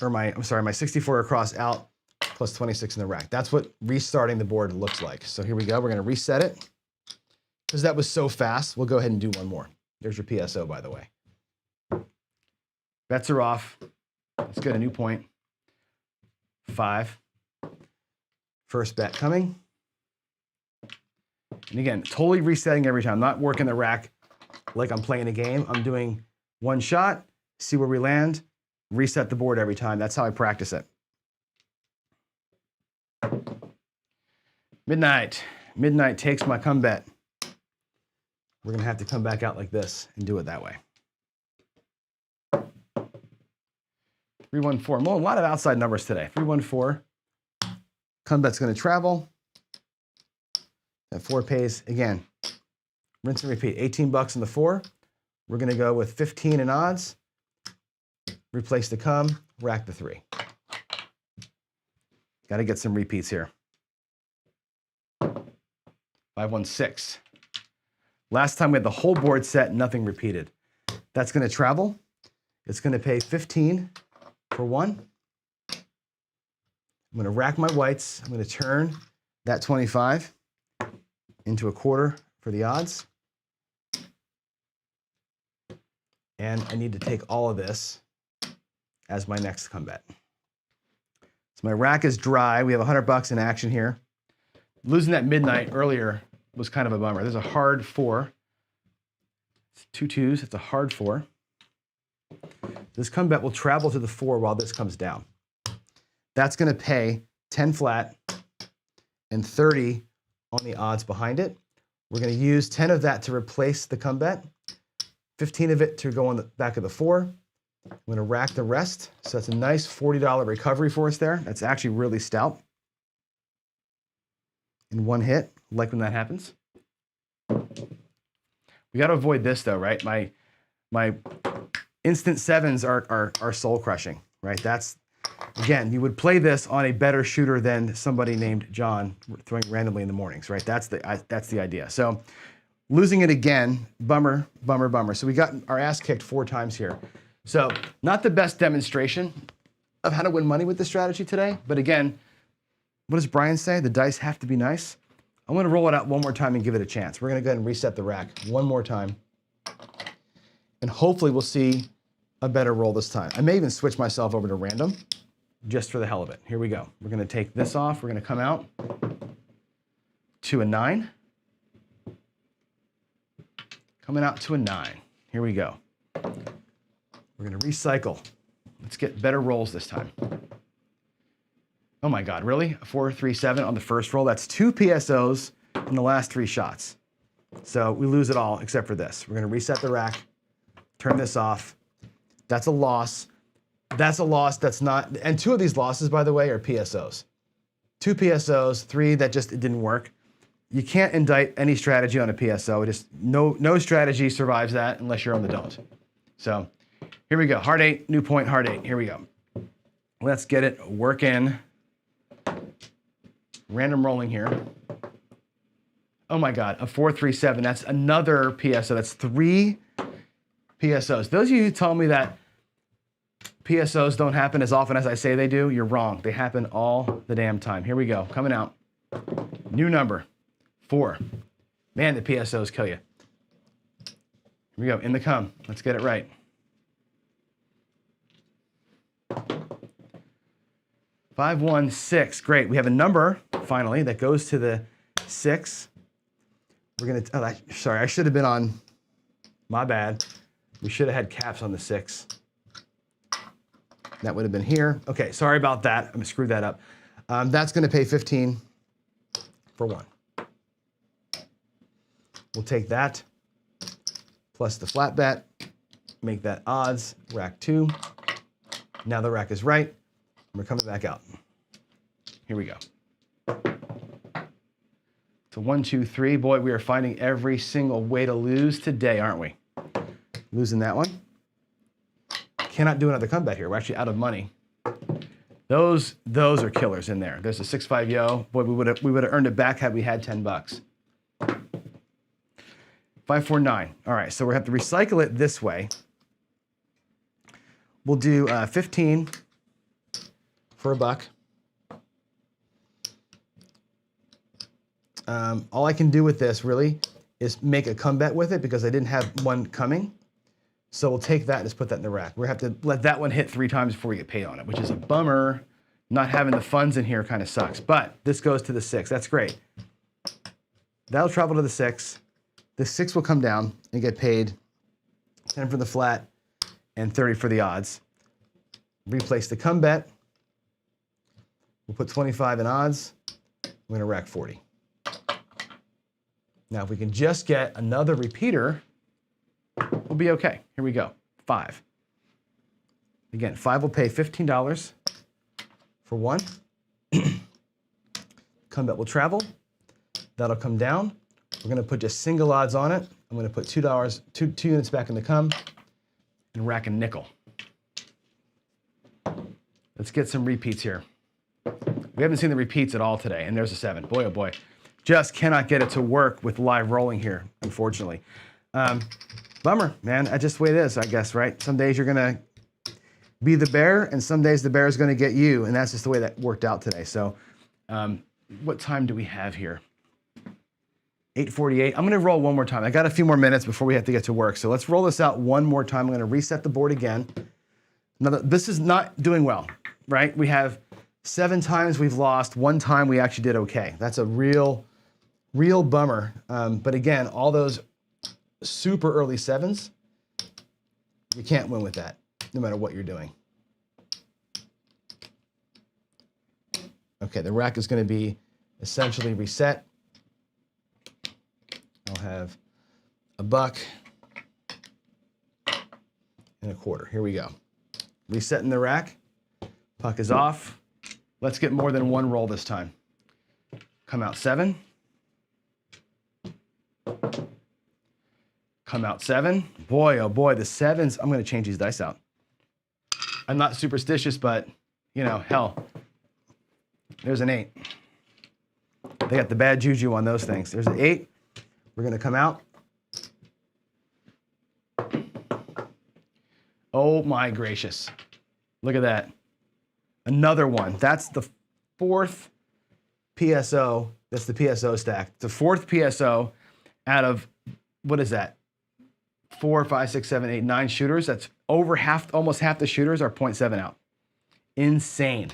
S1: or my 64 across out, plus 26 in the rack. That's what restarting the board looks like. So here we go. We're going to reset it. Because that was so fast, we'll go ahead and do one more. There's your PSO, by the way. Bets are off. Let's get a new point. 5. First bet coming. And again, totally resetting every time. I'm not working the rack like I'm playing a game. I'm doing one shot, see where we land, reset the board every time. That's how I practice it. Midnight. Midnight takes my come bet. We're going to have to come back out like this and do it that way. 314. Well, a lot of outside numbers today. 314. Come bet's going to travel. That 4 pays, again, rinse and repeat. 18 bucks in the 4. We're going to go with 15 in odds. Replace the come, rack the 3. Got to get some repeats here. 516. Last time we had the whole board set, nothing repeated. That's going to travel. It's going to pay 15 for 1. I'm going to rack my whites. I'm going to turn that 25 into a quarter for the odds. And I need to take all of this as my next come bet. So my rack is dry. We have 100 bucks in action here. Losing that midnight earlier was kind of a bummer. There's a hard 4. It's 2 2s. It's a hard 4. This come bet will travel to the 4 while this comes down. That's going to pay 10 flat and 30 on the odds behind it. We're going to use 10 of that to replace the come bet, 15 of it to go on the back of the 4. I'm going to rack the rest. So that's a nice $40 recovery for us there. That's actually really stout. In one hit, like when that happens. We got to avoid this though, right? My instant 7s are soul crushing, right? That's, again, you would play this on a better shooter than somebody named John throwing randomly in the mornings, right? That's the idea. So losing it again, bummer, bummer, bummer. So we got our ass kicked 4 times here. So not the best demonstration of how to win money with this strategy today. But again, what does Brian say? The dice have to be nice. I'm going to roll it out one more time and give it a chance. We're going to go ahead and reset the rack one more time. And hopefully we'll see a better roll this time. I may even switch myself over to random just for the hell of it. Here we go. We're going to take this off. We're going to come out to a 9. Coming out to a 9. Here we go. We're going to recycle. Let's get better rolls this time. Oh my God, really? A 4, 3, 7 on the first roll. That's 2 PSOs in the last 3 shots. So we lose it all except for this. We're going to reset the rack, turn this off. That's a loss. That's a loss that's not, and 2 of these losses, by the way, are PSOs. 2 PSOs, 3 that just it didn't work. You can't indict any strategy on a PSO. It just no strategy survives that unless you're on the don't. So here we go. Hard 8, new point, hard 8. Here we go. Let's get it working. Random rolling here. Oh my God, a 4, 3, 7. That's another PSO. That's 3 PSOs. Those of you who tell me that PSOs don't happen as often as I say they do, you're wrong. They happen all the damn time. Here we go, coming out. New number, 4. Man, the PSOs kill you. Here we go, in the come. Let's get it right. Five, 1, 6. Great. We have a number finally that goes to the 6. We're gonna. Oh, sorry, I should have been on. My bad. We should have had caps on the 6. That would have been here. Okay, sorry about that. I'm gonna screw that up. That's gonna pay 15 for 1. We'll take that plus the flat bet, make that odds, rack 2. Now the rack is right. We're coming back out. Here we go. So 1, 2, 3. Boy, we are finding every single way to lose today, aren't we? Losing that one. Cannot do another comeback here. We're actually out of money. Those are killers in there. There's a 6-5 yo. Boy, we would have earned it back had we had $10. 5, 4, 9. All right, so we have to recycle it this way. We'll do 15 for $1. All I can do with this really is make a comeback with it because I didn't have one coming. So we'll take that and just put that in the rack. We're gonna have to let that one hit 3 times before we get paid on it, which is a bummer. Not having the funds in here kind of sucks, but this goes to the 6. That's great. That'll travel to the 6. The 6 will come down and get paid 10 for the flat and 30 for the odds. Replace the come bet. We'll put 25 in odds. We're gonna rack 40. Now, if we can just get another repeater, we'll be okay. Here we go, 5. Again, 5 will pay $15 for 1. Come bet will travel. That'll come down. We're gonna put just single odds on it. I'm gonna put $2, two units back in the come and rack a nickel. Let's get some repeats here. We haven't seen the repeats at all today, and there's a 7. Boy, oh boy. Just cannot get it to work with live rolling here, unfortunately. Bummer, man. That's just the way it is, I guess, right? Some days you're gonna be the bear, and some days the bear is gonna get you, and that's just the way that worked out today. So, what time do we have here? 8:48. I'm gonna roll one more time. I got a few more minutes before we have to get to work, so let's roll this out one more time. I'm gonna reset the board again. Now, this is not doing well, right? We have 7 times we've lost. 1 time we actually did okay. That's a real bummer. But again, all those super early 7s, you can't win with that, no matter what you're doing. Okay, the rack is going to be essentially reset. I'll have $1 and $1/4. Here we go. Resetting the rack. Puck is off. Let's get more than 1 roll this time. Come out 7. Come out 7. Boy, oh boy, the 7s. I'm going to change these dice out. I'm not superstitious, but, you know, hell. There's an 8. They got the bad juju on those things. There's an 8. We're going to come out. Oh my gracious. Look at that. Another one. That's the 4th PSO. That's the PSO stack. The 4th PSO out of, what is that? 4, 5, 6, 7, 8, 9 shooters. That's over half, almost half the shooters are 0.7 out. Insane.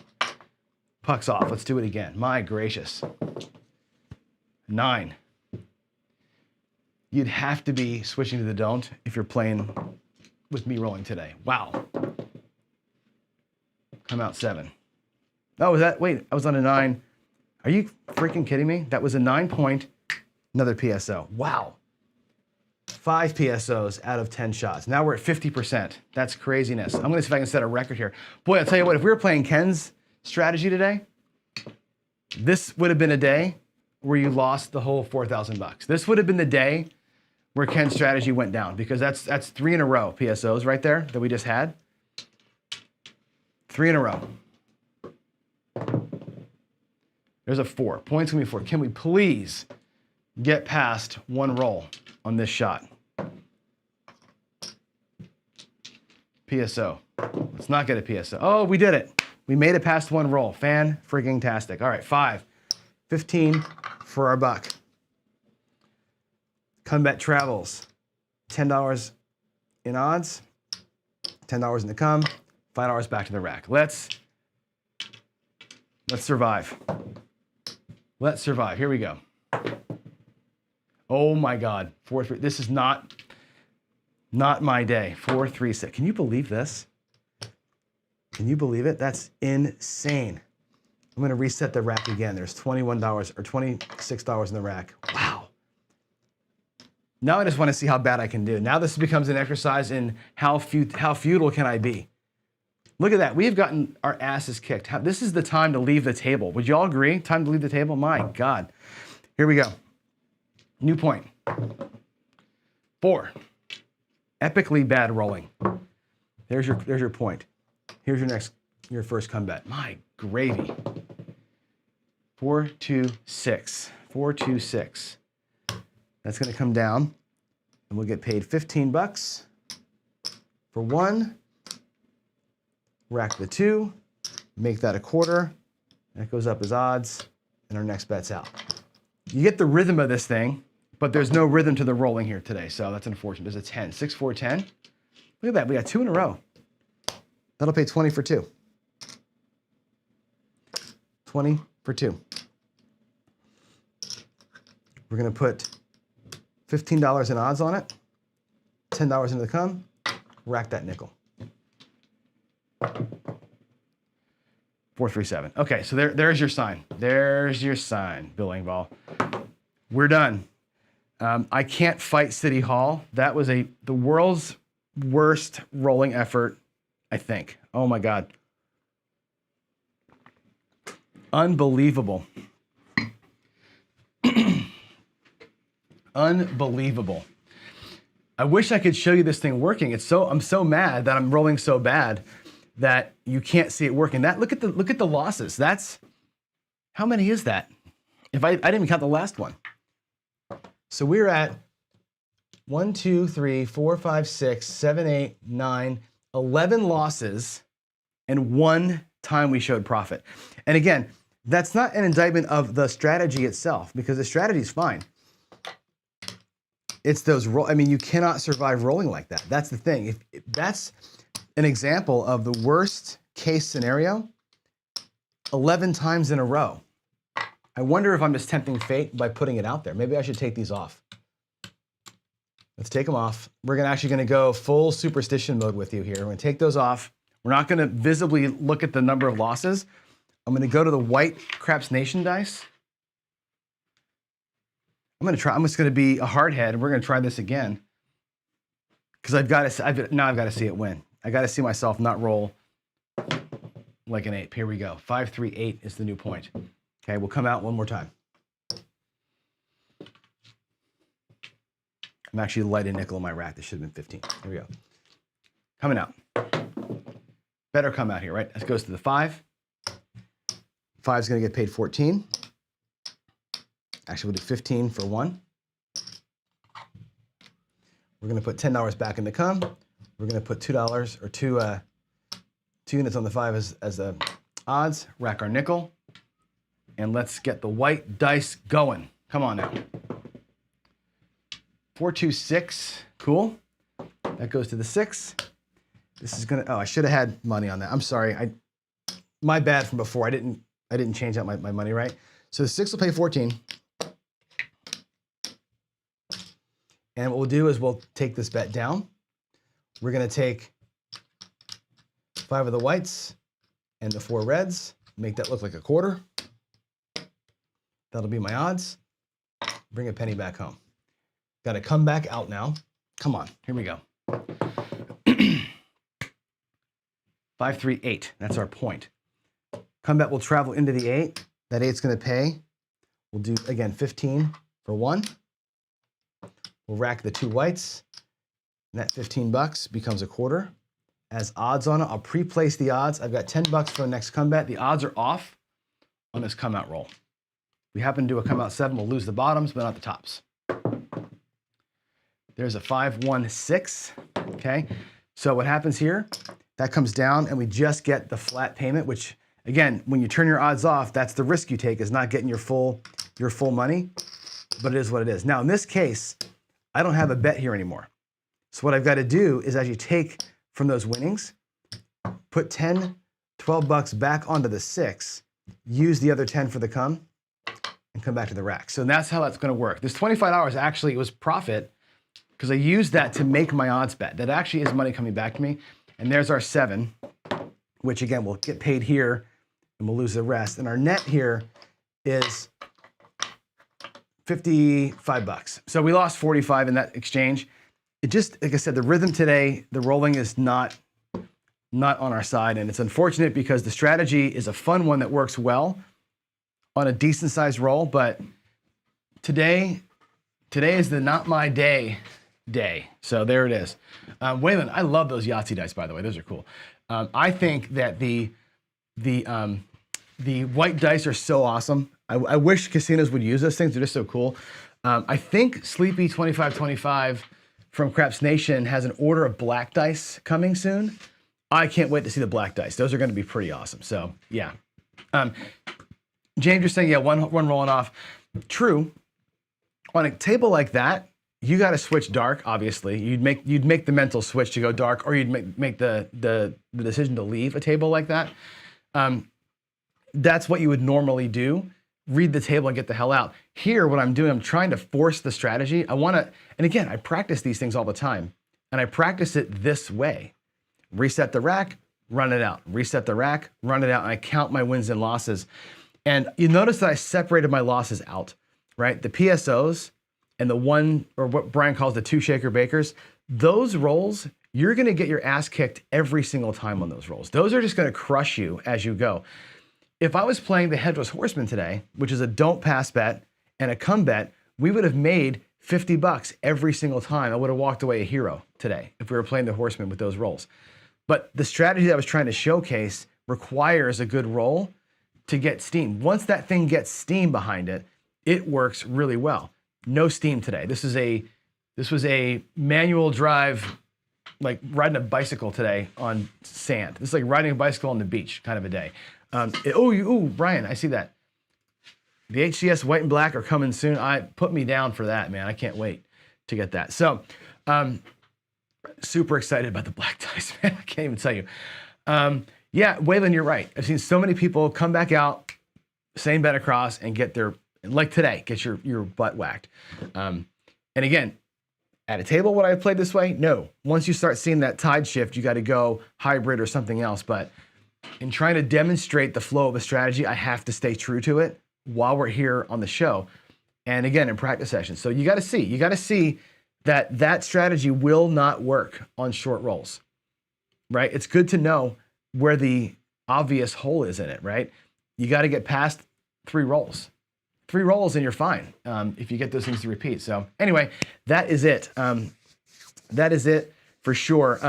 S1: Puck's off. Let's do it again. My gracious. 9. You'd have to be switching to the don't if you're playing with me rolling today. Wow. Come out 7. Oh, was that, wait, I was on a 9. Are you freaking kidding me? That was a 9 point, another PSO. Wow. 5 PSOs out of 10 shots. Now we're at 50%. That's craziness. I'm gonna see if I can set a record here. Boy, I'll tell you what, if we were playing Ken's strategy today, this would have been a day where you lost the whole $4,000. This would have been the day where Ken's strategy went down, because that's 3 in a row PSOs right there that we just had. 3 in a row. There's a 4. Points gonna be 4. Can we please get past 1 roll on this shot? PSO. Let's not get a PSO. Oh, we did it. We made it past 1 roll. Fan-freaking-tastic. All right, 5. 15 for our buck. Comeback travels. $10 in odds, $10 in the come, $5 back to the rack. Let's survive. Let's survive. Here we go. Oh my God. 4-3. This is not my day. 4-3-6. Can you believe this? Can you believe it? That's insane. I'm going to reset the rack again. There's $21 or $26 in the rack. Wow. Now I just want to see how bad I can do. Now this becomes an exercise in how futile can I be. Look at that. We've gotten our asses kicked. This is the time to leave the table. Would you all agree? Time to leave the table? My God. Here we go. New point. 4. Epically bad rolling. There's your point. Here's your first comeback. My gravy. 4-2-6. 4-2-6. That's going to come down, and we'll get paid $15 for 1. Rack the 2, make that a quarter. That goes up as odds, and our next bet's out. You get the rhythm of this thing, but there's no rhythm to the rolling here today, so that's unfortunate. There's a 10, 6-4-10. Look at that, we got 2 in a row. That'll pay 20 for 2. 20 for 2. We're gonna put $15 in odds on it, $10 into the come, rack that nickel. 4-3-7. Okay, so there's your sign. There's your sign, Bill Engvall. We're done. I can't fight City Hall. That was the world's worst rolling effort, I think. Oh my God. Unbelievable. Unbelievable. I wish I could show you this thing working. I'm so mad that I'm rolling so bad that you can't see it working. Look at the losses. That's how many is that? I didn't even count the last one. So we're at 1, 2, 3, 4, 5, 6, 7, 8, 9, 11 losses, and 1 time we showed profit. And again, that's not an indictment of the strategy itself, because the strategy is fine. It's those you cannot survive rolling like that. That's the thing. If that's an example of the worst case scenario, 11 times in a row. I wonder if I'm just tempting fate by putting it out there. Maybe I should take these off. Let's take them off. We're actually gonna go full superstition mode with you here. We're gonna take those off. We're not gonna visibly look at the number of losses. I'm gonna go to the white Craps Nation dice. I'm just gonna be a hard head, and we're gonna try this again. Because I've got to see it win. I got to see myself not roll like an 8. Here we go. 5-3-8 is the new point. Okay, we'll come out one more time. I'm actually light a nickel in my rack. This should have been 15. Here we go. Coming out. Better come out here, right? This goes to the 5. 5 is going to get paid 14. Actually, we'll do 15 for 1. We're going to put $10 back in the come. We're going to put $2 or 2 units on the 5 as the odds. Rack our nickel. And let's get the white dice going. Come on now. 4-2-6. Cool. That goes to the 6. This is going to, I should have had money on that. I'm sorry. My bad from before. I didn't change out my money right. So the 6 will pay 14. And what we'll do is we'll take this bet down. We're going to take 5 of the whites and the 4 reds, make that look like a quarter. That'll be my odds. Bring a penny back home. Got to come back out now. Come on, here we go. 5-3-8, that's our point. Comeback will travel into the 8. That 8's going to pay. We'll do, again, 15 for 1. We'll rack the 2 whites, and that $15 becomes a quarter. As odds on it, I'll pre-place the odds. I've got $10 for the next comeback. The odds are off on this come out roll. If we happen to do a come out 7, we'll lose the bottoms, but not the tops. There's a 5-1-6, okay? So what happens here, that comes down and we just get the flat payment, which again, when you turn your odds off, that's the risk you take, is not getting your full money, but it is what it is. Now in this case, I don't have a bet here anymore. So what I've got to do is actually take from those winnings, put 10, 12 bucks back onto the 6, use the other 10 for the come, and come back to the rack. So that's how that's going to work. This $25 actually, it was profit because I used that to make my odds bet. That actually is money coming back to me. And there's our 7, which again, we'll get paid here and we'll lose the rest. And our net here is 55 bucks. So we lost 45 in that exchange. It just, like I said, the rhythm today, the rolling is not on our side. And it's unfortunate because the strategy is a fun one that works well on a decent sized roll. But today is the not my day. So there it is. Waylon, I love those Yahtzee dice, by the way. Those are cool. I think that the white dice are so awesome. I wish casinos would use those things. They're just so cool. I think Sleepy 2525 from Craps Nation has an order of black dice coming soon. I can't wait to see the black dice. Those are going to be pretty awesome. So yeah. James, you're saying, yeah, one rolling off. True. On a table like that, you got to switch dark. Obviously, you'd make the mental switch to go dark, or you'd make the decision to leave a table like that. That's what you would normally do. Read the table and get the hell out. Here, what I'm doing, I'm trying to force the strategy. I want to, and again, I practice these things all the time, and I practice it this way: reset the rack, run it out. Reset the rack, run it out, and I count my wins and losses. And you notice that I separated my losses out, right? The PSOs and the one, or what Brian calls the 2 shaker bakers, those rolls, you're going to get your ass kicked every single time on those rolls. Those are just going to crush you as you go. If I was playing the Headless Horseman today, which is a don't pass bet and a come bet, we would have made 50 bucks every single time. I would have walked away a hero today if we were playing the Horseman with those rolls. But the strategy that I was trying to showcase requires a good roll to get steam. Once that thing gets steam behind it, it works really well. No steam today. This was a manual drive, like riding a bicycle today on sand. This is like riding a bicycle on the beach kind of a day. Brian, I see that. The HCS white and black are coming soon. Put me down for that, man. I can't wait to get that. So, super excited about the black dice, man. I can't even tell you. Yeah, Waylon, you're right. I've seen so many people come back out, same bet across, and get their, like today, get your butt whacked. And again, at a table, would I have played this way? No. Once you start seeing that tide shift, you got to go hybrid or something else. But in trying to demonstrate the flow of a strategy, I have to stay true to it while we're here on the show. And again, in practice sessions. So you got to see that strategy will not work on short rolls, right? It's good to know where the obvious hole is in it, right? You got to get past 3 rolls. 3 rolls and you're fine if you get those things to repeat. So anyway, that is it. That is it for sure.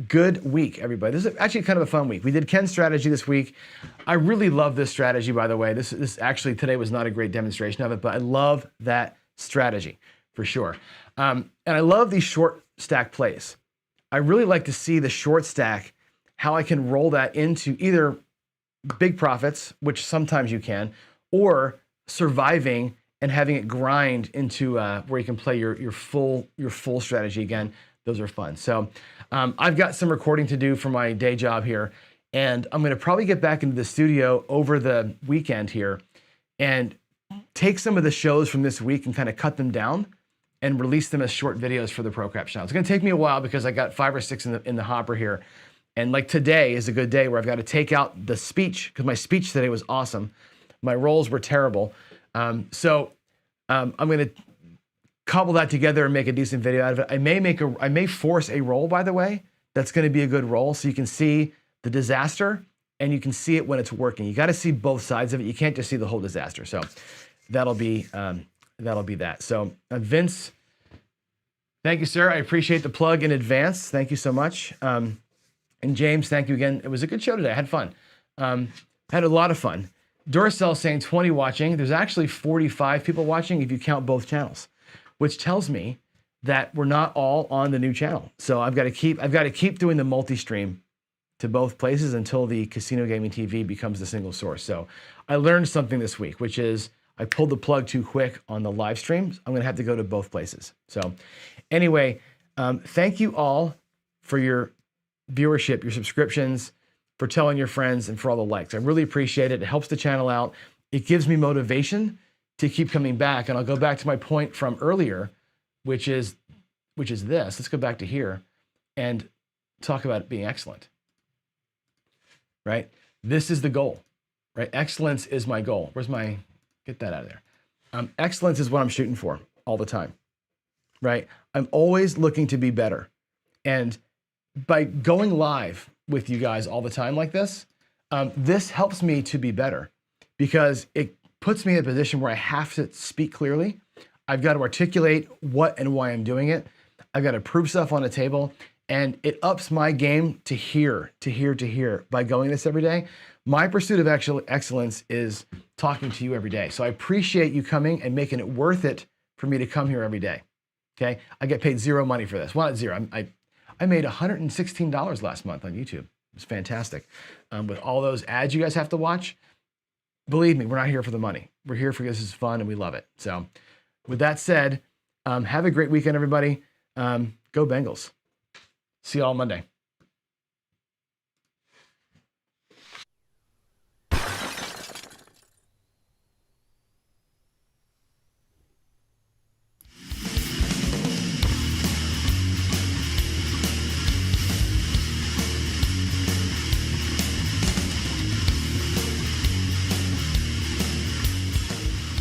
S1: Good week, everybody. This is actually kind of a fun week. We did Ken's strategy this week. I really love this strategy, by the way. This actually today was not a great demonstration of it, but I love that strategy for sure. And I love these short stack plays. I really like to see the short stack, how I can roll that into either big profits, which sometimes you can, or surviving and having it grind into where you can play your full strategy again. Those are fun. So I've got some recording to do for my day job here, and I'm going to probably get back into the studio over the weekend here and take some of the shows from this week and kind of cut them down and release them as short videos for the ProCrap channel. It's going to take me a while because I got 5 or 6 in the hopper here. And like today is a good day where I've got to take out the speech because my speech today was awesome. My rolls were terrible. So I'm going to cobble that together and make a decent video out of it. I may force a roll, by the way, that's going to be a good roll so you can see the disaster and you can see it when it's working. You got to see both sides of it. You can't just see the whole disaster. So that'll be that. So Vince, thank you, sir. I appreciate the plug in advance. Thank you so much. And James, thank you again. It was a good show today. I had fun. Had a lot of fun. Duracell saying 20 watching. There's actually 45 people watching if you count both channels, which tells me that we're not all on the new channel. So I've got to keep doing the multi-stream to both places until the Casino Gaming TV becomes the single source. So I learned something this week, which is I pulled the plug too quick on the live stream. I'm gonna have to go to both places. So anyway, thank you all for your viewership, your subscriptions, for telling your friends, and for all the likes. I really appreciate it. It helps the channel out. It gives me motivation to keep coming back. And I'll go back to my point from earlier, which is this. Let's go back to here and talk about being excellent, right? This is the goal, right? Excellence is my goal. Get that out of there. Excellence is what I'm shooting for all the time, right? I'm always looking to be better. And by going live with you guys all the time like this, this helps me to be better because it puts me in a position where I have to speak clearly. I've got to articulate what and why I'm doing it. I've got to prove stuff on a table, and it ups my game to here by going this every day. My pursuit of excellence is talking to you every day. So I appreciate you coming and making it worth it for me to come here every day. Okay, I get paid zero money for this. Well, not zero. I made $116 last month on YouTube. It was fantastic. With all those ads you guys have to watch, believe me, we're not here for the money. We're here because this is fun and we love it. So with that said, have a great weekend, everybody. Go Bengals. See you all Monday.